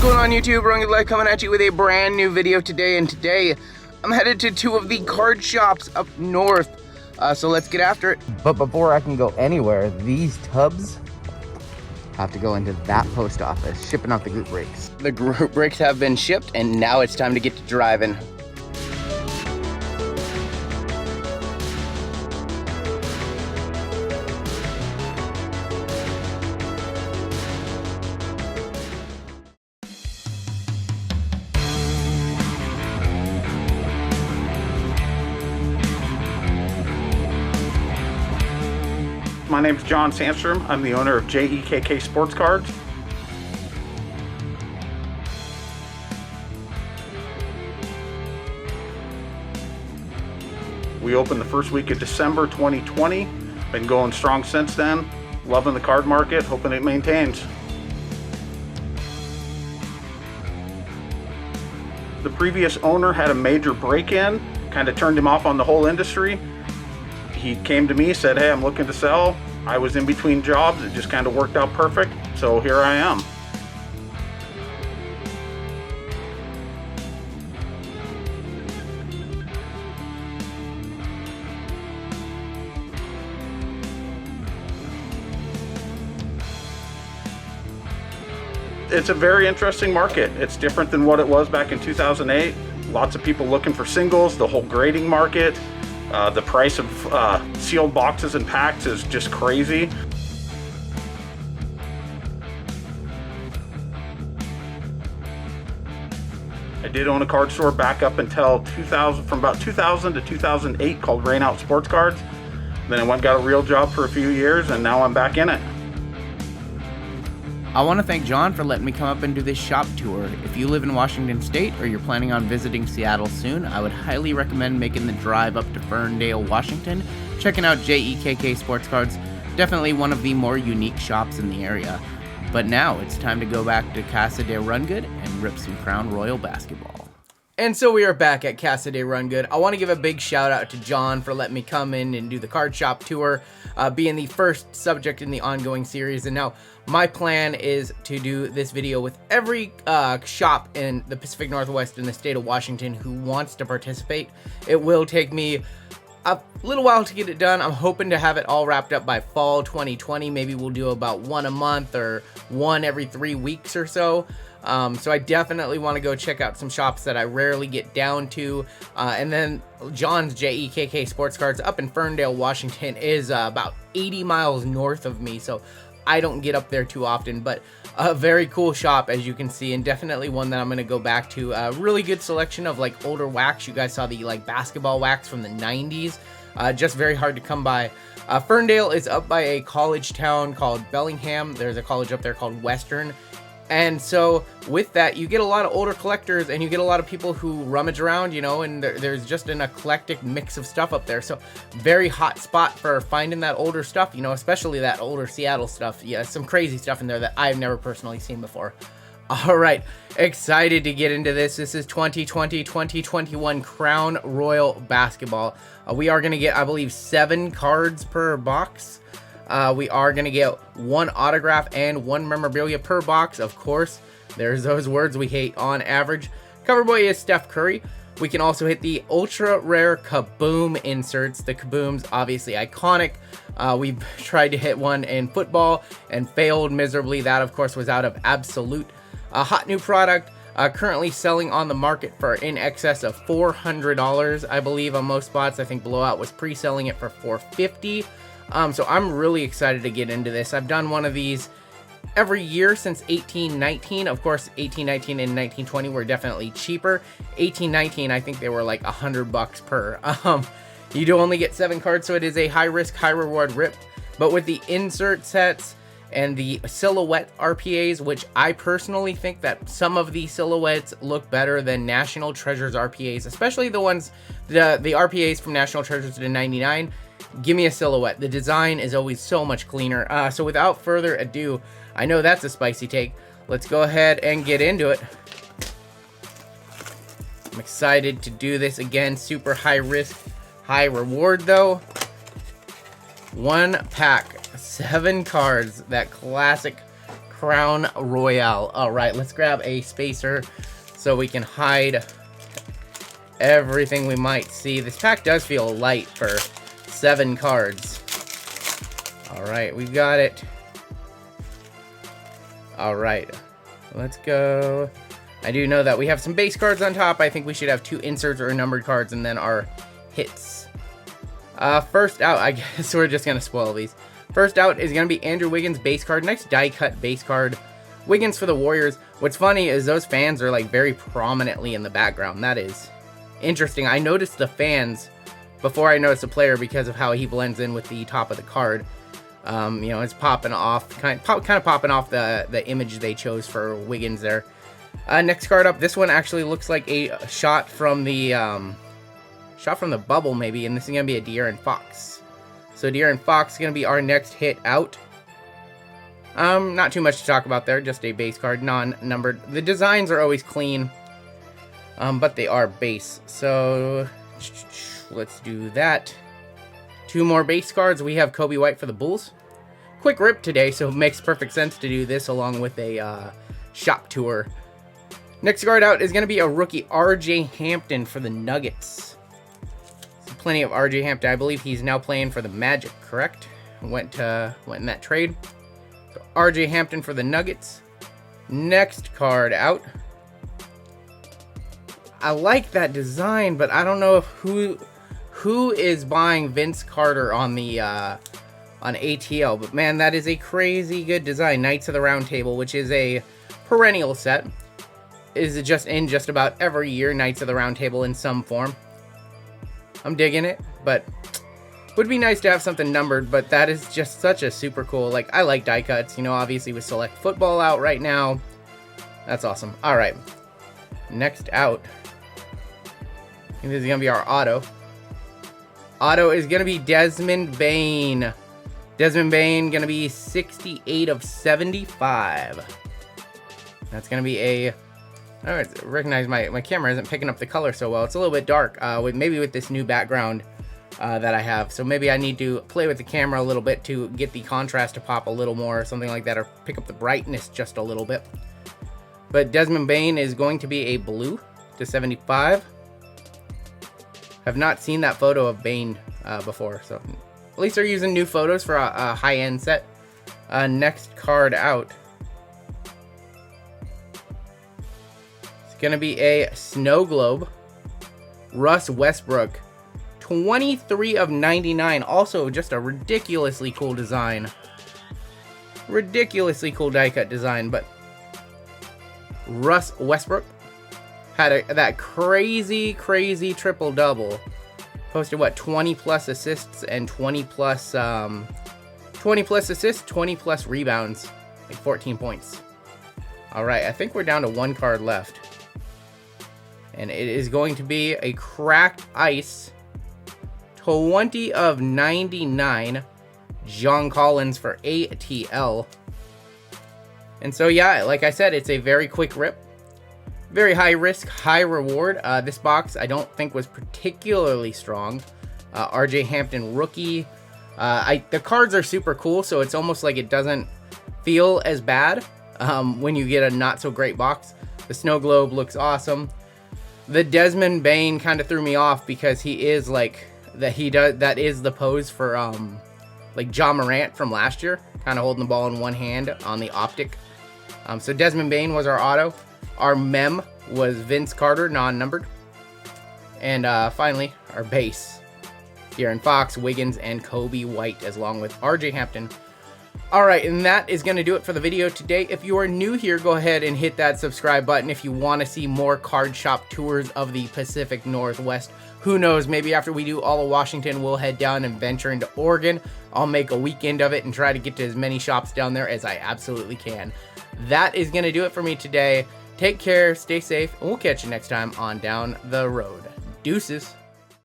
going on YouTube? Rugged Life coming at you with a brand new video today, and today I'm headed to two of the card shops up north, so let's get after it. But before I can go anywhere, these tubs have to go into that post office, shipping out the group breaks. The group breaks have been shipped, and now it's time to get to driving. My name is John Sandstrom. I'm the owner of JEKK Sports Cards. We opened the first week of December 2020. Been going strong since then. Loving the card market, hoping it maintains. The previous owner had a major break-in, kind of turned him off on the whole industry. He came to me, said, hey, I'm looking to sell. I was in between jobs. It just kind of worked out perfect. So here I am. It's a very interesting market. It's different than what it was back in 2008. Lots of people looking for singles, the whole grading market. The price of sealed boxes and packs is just crazy. I did own a card store back up until 2000, from about 2000 to 2008, called Rain Out Sports Cards. Then I went and got a real job for a few years, and now I'm back in it. I want to thank John for letting me come up and do this shop tour. If you live in Washington State or you're planning on visiting Seattle soon, I would highly recommend making the drive up to Ferndale, Washington, checking out JEKK Sports Cards. Definitely one of the more unique shops in the area. But now it's time to go back to Casa de Run Good and rip some Crown Royal basketball. And so we are back at Casa de Run Good. I want to give a big shout out to John for letting me come in and do the card shop tour, being the first subject in the ongoing series. And now my plan is to do this video with every shop in the Pacific Northwest in the state of Washington who wants to participate. It will take me a little while to get it done. I'm hoping to have it all wrapped up by fall 2020. Maybe we'll do about one a month or one every 3 weeks or so. So I definitely want to go check out some shops that I rarely get down to. And then John's JEKK Sports Cards up in Ferndale, Washington is about 80 miles north of me. So I don't get up there too often, but a very cool shop, as you can see, and definitely one that I'm going to go back to. A really good selection of like older wax. You guys saw the like basketball wax from the 90s. Just very hard to come by. Ferndale is up by a college town called Bellingham. There's a college up there called Western. And so with that, you get a lot of older collectors and you get a lot of people who rummage around, you know, and there's just an eclectic mix of stuff up there. So very hot spot for finding that older stuff, you know, especially that older Seattle stuff. Yeah, some crazy stuff in there that I've never personally seen before. All right, excited to get into this. This is 2020-2021 Crown Royal Basketball. We are going to get, I believe, 7 cards per box. We are going to get 1 autograph and 1 memorabilia per box. Of course, there's those words we hate, on average. Cover boy is Steph Curry. We can also hit the ultra rare Kaboom inserts. The Kaboom's obviously iconic. We've tried to hit one in football and failed miserably. That, of course, was out of Absolute. A hot new product, currently selling on the market for in excess of $400, I believe, on most spots. I think Blowout was pre-selling it for $450. So I'm really excited to get into this. I've done one of these every year since 1819. Of course, 1819 and 1920 were definitely cheaper. 1819, I think they were like $100 per. You do only get 7 cards, so it is a high risk, high reward rip. But with the insert sets and the silhouette RPAs, which I personally think that some of the silhouettes look better than National Treasures RPAs, especially the ones, the RPAs from National Treasures to 99. Give me a silhouette. The design is always so much cleaner. So without further ado, I know that's a spicy take. Let's go ahead and get into it. I'm excited to do this again. Super high risk, high reward though. 1 pack, 7 cards. That classic Crown Royale. All right, let's grab a spacer so we can hide everything we might see. This pack does feel light for 7 cards. All right, we got it. All right, let's go. I do know that we have some base cards on top. I think we should have 2 inserts or numbered cards and then our hits. First out, I guess we're just going to spoil these. First out is going to be Andrew Wiggins base card. Next die cut base card. Wiggins for the Warriors. What's funny is those fans are like very prominently in the background. That is interesting. I noticed the fans before I noticed the player because of how he blends in with the top of the card. You know, it's popping off, kind of popping off the image they chose for Wiggins there. Next card up, this one actually looks like a shot from the bubble maybe, and this is gonna be a De'Aaron Fox. So De'Aaron Fox is gonna be our next hit out. Not too much to talk about there, just a base card, non-numbered. The designs are always clean, but they are base. So let's do that. 2 more base cards. We have Kobe White for the Bulls. Quick rip today, so it makes perfect sense to do this along with a shop tour. Next card out is going to be a rookie RJ Hampton for the Nuggets. So plenty of RJ Hampton. I believe he's now playing for the Magic, correct? Went in that trade. So RJ Hampton for the Nuggets. Next card out. I like that design, but I don't know if who is buying Vince Carter on the on ATL. But man, that is a crazy good design. Knights of the Round Table, which is a perennial set. Is just in just about every year, Knights of the Round Table in some form. I'm digging it, but would be nice to have something numbered, but that is just such a super cool, like, I like die cuts, you know, obviously with Select Football out right now. That's awesome. All right, next out, I think this is gonna be our auto. Auto is gonna be Desmond Bane. Desmond Bane gonna be 68 of 75. That's gonna be a, I recognize my camera isn't picking up the color so well. It's a little bit dark, maybe with this new background that I have. So maybe I need to play with the camera a little bit to get the contrast to pop a little more or something like that, or pick up the brightness just a little bit. But Desmond Bane is going to be a blue to 75. Have not seen that photo of Bane before, so at least they're using new photos for a high-end set. Next card out. Gonna be a snow globe. Russ Westbrook, 23 of 99. Also just a ridiculously cool design. Ridiculously cool die cut design, but Russ Westbrook had that crazy triple double. Posted what, 20 plus assists and 20 plus assists, 20 plus rebounds, like 14 points. All right, I think we're down to 1 card left. And it is going to be a cracked ice, 20 of 99, John Collins for ATL. And so, yeah, like I said, it's a very quick rip. Very high risk, high reward. This box, I don't think was particularly strong. RJ Hampton rookie. The cards are super cool, so it's almost like it doesn't feel as bad when you get a not so great box. The snow globe looks awesome. The Desmond Bane kind of threw me off because he is like that is the pose for like Ja Morant from last year, kind of holding the ball in one hand on the optic. So Desmond Bane was our auto. Our mem was Vince Carter, non-numbered. And finally, our base, De'Aaron Fox, Wiggins, and Kobe White, as along with RJ Hampton. Alright, and that is going to do it for the video today. If you are new here, go ahead and hit that subscribe button if you want to see more card shop tours of the Pacific Northwest. Who knows, maybe after we do all of Washington, we'll head down and venture into Oregon. I'll make a weekend of it and try to get to as many shops down there as I absolutely can. That is going to do it for me today. Take care, stay safe, and we'll catch you next time on Down the Road. Deuces.